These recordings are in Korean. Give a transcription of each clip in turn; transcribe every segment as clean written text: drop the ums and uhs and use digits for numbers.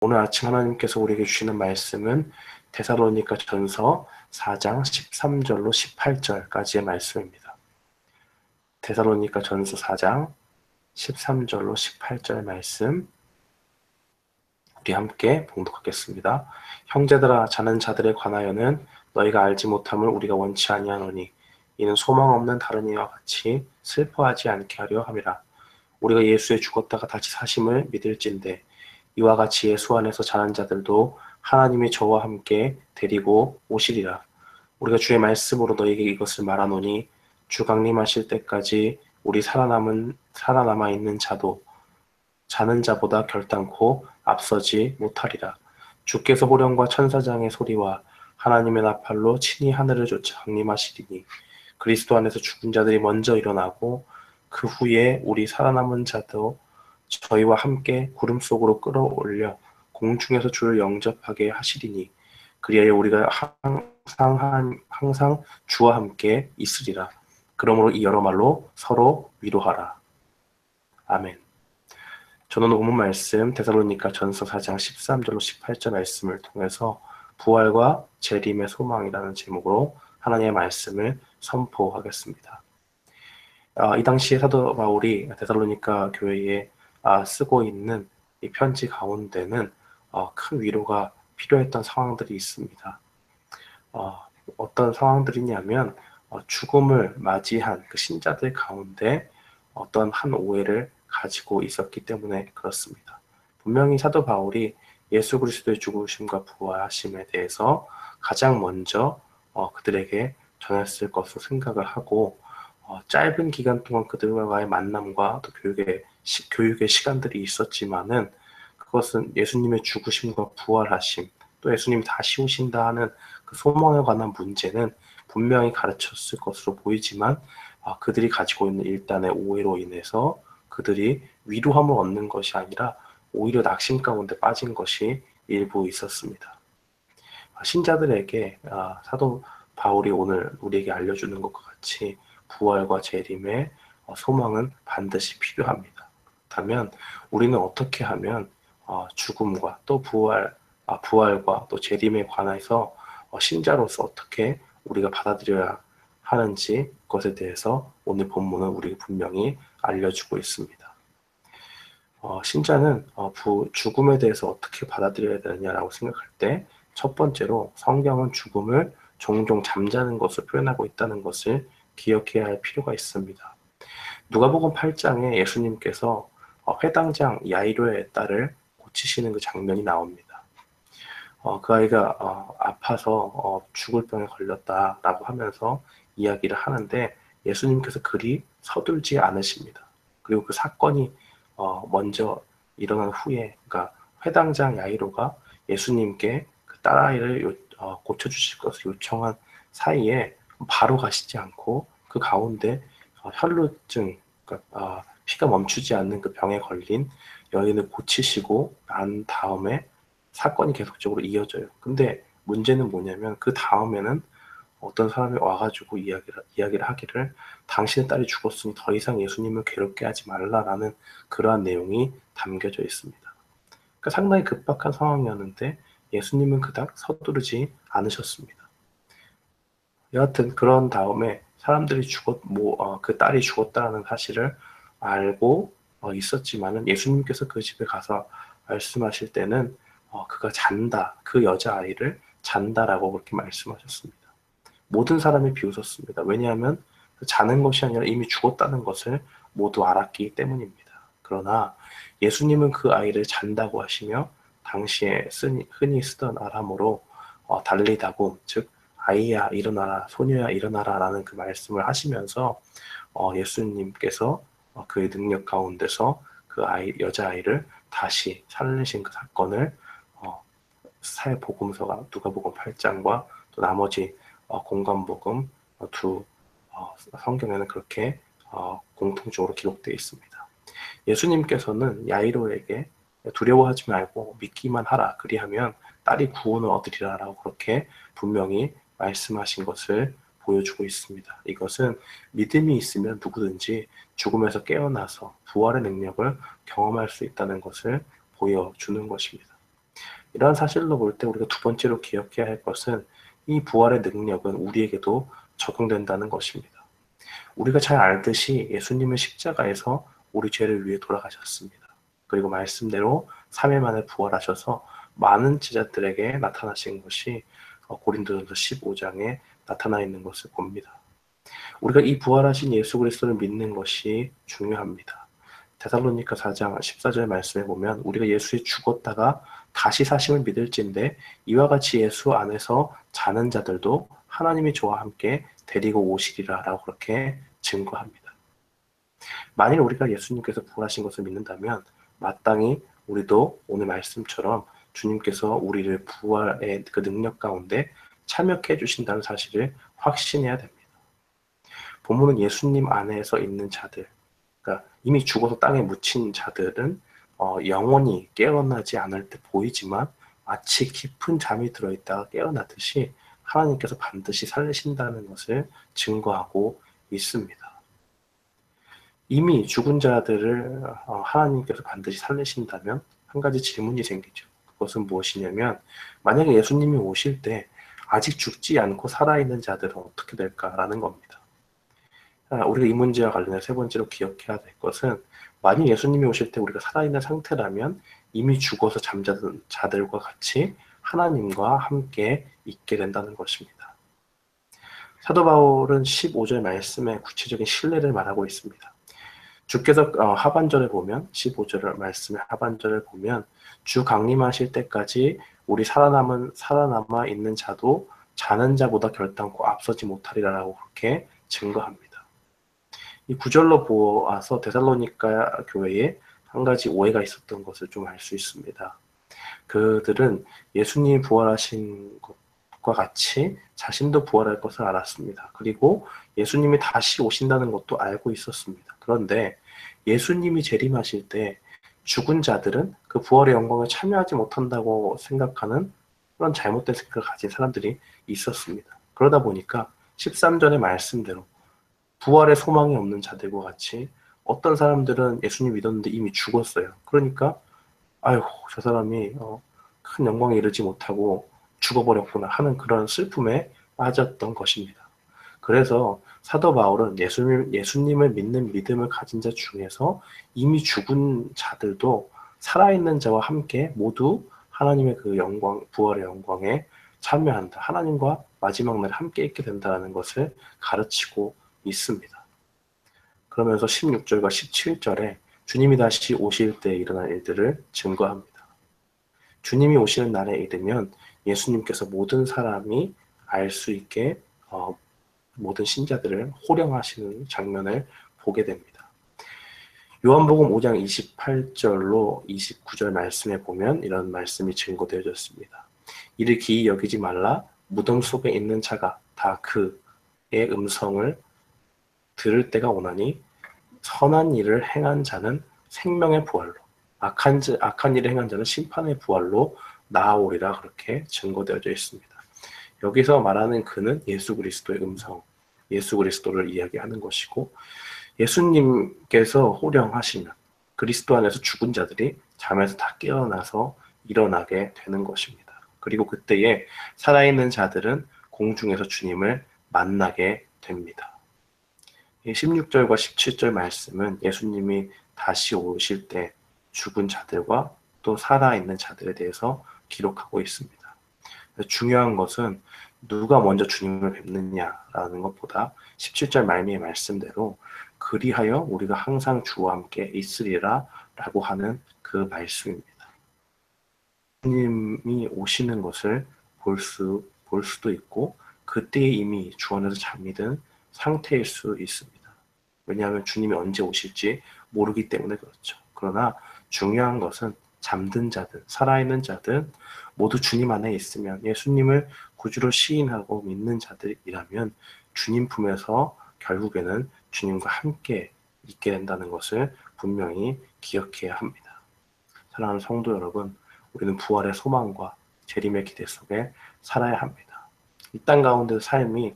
오늘 아침 하나님께서 우리에게 주시는 말씀은 데살로니가 전서 4장 13절로 18절까지의 말씀입니다. 데살로니가 전서 4장 13절로 18절 말씀 우리 함께 봉독하겠습니다. 형제들아, 자는 자들에 관하여는 너희가 알지 못함을 우리가 원치 아니하노니 이는 소망 없는 다른 이와 같이 슬퍼하지 않게 하려 함이라. 우리가 예수의 죽었다가 다시 사심을 믿을진대 이와 같이 예수 안에서 자는 자들도 하나님이 저와 함께 데리고 오시리라. 우리가 주의 말씀으로 너희에게 이것을 말하노니 주 강림하실 때까지 우리 살아남아 있는 자도 자는 자보다 결단코 앞서지 못하리라. 주께서 호령과 천사장의 소리와 하나님의 나팔로 친히 하늘을 쫓아 강림하시리니 그리스도 안에서 죽은 자들이 먼저 일어나고 그 후에 우리 살아남은 자도 저희와 함께 구름 속으로 끌어올려 공중에서 주를 영접하게 하시리니 그리하여 우리가 항상 주와 함께 있으리라. 그러므로 이 여러 말로 서로 위로하라. 아멘. 저는 오늘 말씀 데살로니가 전서 4장 13절로 18절 말씀을 통해서 부활과 재림의 소망이라는 제목으로 하나님의 말씀을 선포하겠습니다. 이 당시에 사도 바울이 데살로니가 교회에 쓰고 있는 이 편지 가운데는 큰 위로가 필요했던 상황들이 있습니다. 어떤 상황들이냐면 죽음을 맞이한 그 신자들 가운데 어떤 한 오해를 가지고 있었기 때문에 그렇습니다. 분명히 사도 바울이 예수 그리스도의 죽으심과 부활하심에 대해서 가장 먼저 그들에게 전했을 것으로 생각을 하고 짧은 기간 동안 그들과의 만남과 또 교육의 시간들이 있었지만은 그것은 예수님의 죽으심과 부활하심 또 예수님이 다시 오신다 하는 그 소망에 관한 문제는 분명히 가르쳤을 것으로 보이지만 그들이 가지고 있는 일단의 오해로 인해서 그들이 위로함을 얻는 것이 아니라 오히려 낙심 가운데 빠진 것이 일부 있었습니다. 신자들에게 사도 바울이 오늘 우리에게 알려주는 것과 같이 부활과 재림의 소망은 반드시 필요합니다. 그렇다면 우리는 어떻게 하면 죽음과 또 부활과 또 재림에 관해서 신자로서 어떻게 우리가 받아들여야 하는지 그것에 대해서 오늘 본문은 우리에게 분명히 알려주고 있습니다. 신자는 죽음에 대해서 어떻게 받아들여야 되느냐라고 생각할 때 첫 번째로 성경은 죽음을 종종 잠자는 것을 표현하고 있다는 것을 기억해야 할 필요가 있습니다. 누가복음 8장에 예수님께서 회당장 야이로의 딸을 고치시는 그 장면이 나옵니다. 그 아이가 아파서 죽을 병에 걸렸다라고 하면서 이야기를 하는데 예수님께서 그리 서둘지 않으십니다. 그리고 그 사건이 먼저 일어난 후에 그러니까 회당장 야이로가 예수님께 그 딸아이를 고쳐주실 것을 요청한 사이에 바로 가시지 않고 그 가운데 혈루증, 그러니까 피가 멈추지 않는 그 병에 걸린 여인을 고치시고 난 다음에 사건이 계속적으로 이어져요. 근데 문제는 뭐냐면 그 다음에는 어떤 사람이 와가지고 이야기를 하기를 당신의 딸이 죽었으니 더 이상 예수님을 괴롭게 하지 말라라는 그러한 내용이 담겨져 있습니다. 그러니까 상당히 급박한 상황이었는데 예수님은 그닥 서두르지 않으셨습니다. 여하튼 그런 다음에 사람들이 그 딸이 죽었다는 사실을 알고 있었지만은 예수님께서 그 집에 가서 말씀하실 때는 그가 잔다, 그 여자아이를 잔다라고 그렇게 말씀하셨습니다. 모든 사람이 비웃었습니다. 왜냐하면 자는 것이 아니라 이미 죽었다는 것을 모두 알았기 때문입니다. 그러나 예수님은 그 아이를 잔다고 하시며 당시에 흔히 쓰던 아람어로 달리다고 즉 아이야 일어나라 소녀야 일어나라 라는 그 말씀을 하시면서 예수님께서 그의 능력 가운데서 그 여자아이를 다시 살리신 그 사건을 사회복음서가 누가복음 8장과 또 나머지 공관복음 두 성경에는 그렇게 공통적으로 기록되어 있습니다. 예수님께서는 야이로에게 두려워하지 말고 믿기만 하라 그리하면 딸이 구원을 얻으리라 라고 그렇게 분명히 말씀하신 것을 보여주고 있습니다. 이것은 믿음이 있으면 누구든지 죽음에서 깨어나서 부활의 능력을 경험할 수 있다는 것을 보여주는 것입니다. 이러한 사실로 볼 때 우리가 두 번째로 기억해야 할 것은 이 부활의 능력은 우리에게도 적용된다는 것입니다. 우리가 잘 알듯이 예수님은 십자가에서 우리 죄를 위해 돌아가셨습니다. 그리고 말씀대로 3일 만에 부활하셔서 많은 제자들에게 나타나신 것이 고린도전서 15장에 나타나 있는 것을 봅니다. 우리가 이 부활하신 예수 그리스도를 믿는 것이 중요합니다. 데살로니가 4장 14절 말씀에 보면 우리가 예수에 죽었다가 다시 사심을 믿을진데 이와 같이 예수 안에서 자는 자들도 하나님이 저와 함께 데리고 오시리라 라고 그렇게 증거합니다. 만일 우리가 예수님께서 부활하신 것을 믿는다면 마땅히 우리도 오늘 말씀처럼 주님께서 우리를 부활의 그 능력 가운데 참여케 해주신다는 사실을 확신해야 됩니다. 본문은 예수님 안에서 있는 자들, 그러니까 이미 죽어서 땅에 묻힌 자들은 영원히 깨어나지 않을 때 보이지만 마치 깊은 잠이 들어있다가 깨어나듯이 하나님께서 반드시 살리신다는 것을 증거하고 있습니다. 이미 죽은 자들을 하나님께서 반드시 살리신다면 한 가지 질문이 생기죠. 그것은 무엇이냐면 만약에 예수님이 오실 때 아직 죽지 않고 살아있는 자들은 어떻게 될까라는 겁니다. 우리가 이 문제와 관련해 세 번째로 기억해야 될 것은 만약 예수님이 오실 때 우리가 살아있는 상태라면 이미 죽어서 잠자던 자들과 같이 하나님과 함께 있게 된다는 것입니다. 사도 바울은 15절 말씀에 구체적인 신뢰를 말하고 있습니다. 주께서 하반절에 보면 15절 말씀의 하반절을 보면 주 강림하실 때까지 우리 살아남아 있는 자도 자는 자보다 결단코 앞서지 못하리라고 그렇게 증거합니다. 이 구절로 보아서 데살로니가 교회에 한 가지 오해가 있었던 것을 좀 알 수 있습니다. 그들은 예수님이 부활하신 것과 같이 자신도 부활할 것을 알았습니다. 그리고 예수님이 다시 오신다는 것도 알고 있었습니다. 그런데 예수님이 재림하실 때 죽은 자들은 그 부활의 영광에 참여하지 못한다고 생각하는 그런 잘못된 생각을 가진 사람들이 있었습니다. 그러다 보니까 13절의 말씀대로 부활의 소망이 없는 자들과 같이 어떤 사람들은 예수님 믿었는데 이미 죽었어요. 그러니까 아유 저 사람이 큰 영광에 이르지 못하고 죽어버렸구나 하는 그런 슬픔에 빠졌던 것입니다. 그래서 사도 바울은 예수님을 믿는 믿음을 가진 자 중에서 이미 죽은 자들도 살아있는 자와 함께 모두 하나님의 그 영광, 부활의 영광에 참여한다. 하나님과 마지막 날 함께 있게 된다는 것을 가르치고 있습니다. 그러면서 16절과 17절에 주님이 다시 오실 때 일어날 일들을 증거합니다. 주님이 오시는 날에 이르면 예수님께서 모든 사람이 알 수 있게 모든 신자들을 호령하시는 장면을 보게 됩니다. 요한복음 5장 28절로 29절 말씀에 보면 이런 말씀이 증거되어졌습니다. 이를 기이 여기지 말라. 무덤 속에 있는 자가 다 그의 음성을 들을 때가 오나니 선한 일을 행한 자는 생명의 부활로 악한 일을 행한 자는 심판의 부활로 나아오리라 그렇게 증거되어져 있습니다. 여기서 말하는 그는 예수 그리스도의 음성, 예수 그리스도를 이야기하는 것이고 예수님께서 호령하시면 그리스도 안에서 죽은 자들이 잠에서 다 깨어나서 일어나게 되는 것입니다. 그리고 그때에 살아있는 자들은 공중에서 주님을 만나게 됩니다. 16절과 17절 말씀은 예수님이 다시 오실 때 죽은 자들과 또 살아있는 자들에 대해서 기록하고 있습니다. 중요한 것은 누가 먼저 주님을 뵙느냐라는 것보다 17절 말미의 말씀대로 그리하여 우리가 항상 주와 함께 있으리라 라고 하는 그 말씀입니다. 주님이 오시는 것을 볼 수도 있고 그때에 이미 주 안에서 잠이 든 상태일 수 있습니다. 왜냐하면 주님이 언제 오실지 모르기 때문에 그렇죠. 그러나 중요한 것은 잠든 자들, 살아있는 자들 모두 주님 안에 있으면 예수님을 구주로 시인하고 믿는 자들이라면 주님 품에서 결국에는 주님과 함께 있게 된다는 것을 분명히 기억해야 합니다. 사랑하는 성도 여러분, 우리는 부활의 소망과 재림의 기대 속에 살아야 합니다. 이 땅 가운데 삶이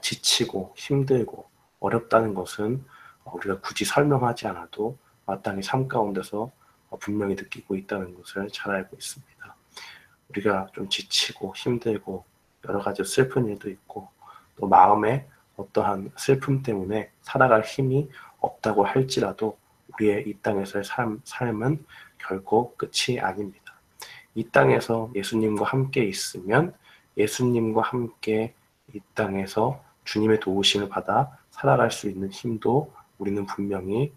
지치고 힘들고 어렵다는 것은 우리가 굳이 설명하지 않아도 마땅히 삶 가운데서 분명히 느끼고 있다는 것을 잘 알고 있습니다. 우리가 좀 지치고 힘들고 여러 가지 슬픈 일도 있고 또 마음에 어떠한 슬픔 때문에 살아갈 힘이 없다고 할지라도 우리의 이 땅에서의 삶은 결코 끝이 아닙니다. 이 땅에서 예수님과 함께 있으면 예수님과 함께 이 땅에서 주님의 도우심을 받아 살아갈 수 있는 힘도 우리는 분명히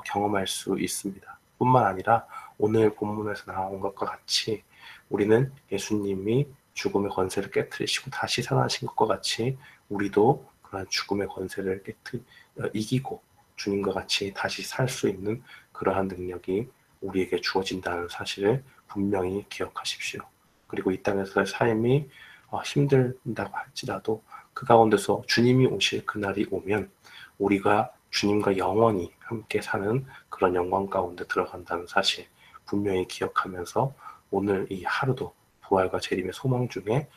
경험할 수 있습니다. 뿐만 아니라 오늘 본문에서 나온 것과 같이 우리는 예수님이 죽음의 권세를 깨뜨리시고 다시 살아나신 것과 같이 우리도 그러한 죽음의 권세를 이기고 주님과 같이 다시 살 수 있는 그러한 능력이 우리에게 주어진다는 사실을 분명히 기억하십시오. 그리고 이 땅에서의 삶이 힘들다고 할지라도 그 가운데서 주님이 오실 그날이 오면 우리가 주님과 영원히 함께 사는 그런 영광 가운데 들어간다는 사실 분명히 기억하면서 오늘 이 하루도 부활과 재림의 소망 중에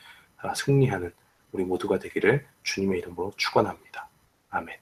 승리하는 우리 모두가 되기를 주님의 이름으로 축원합니다. 아멘.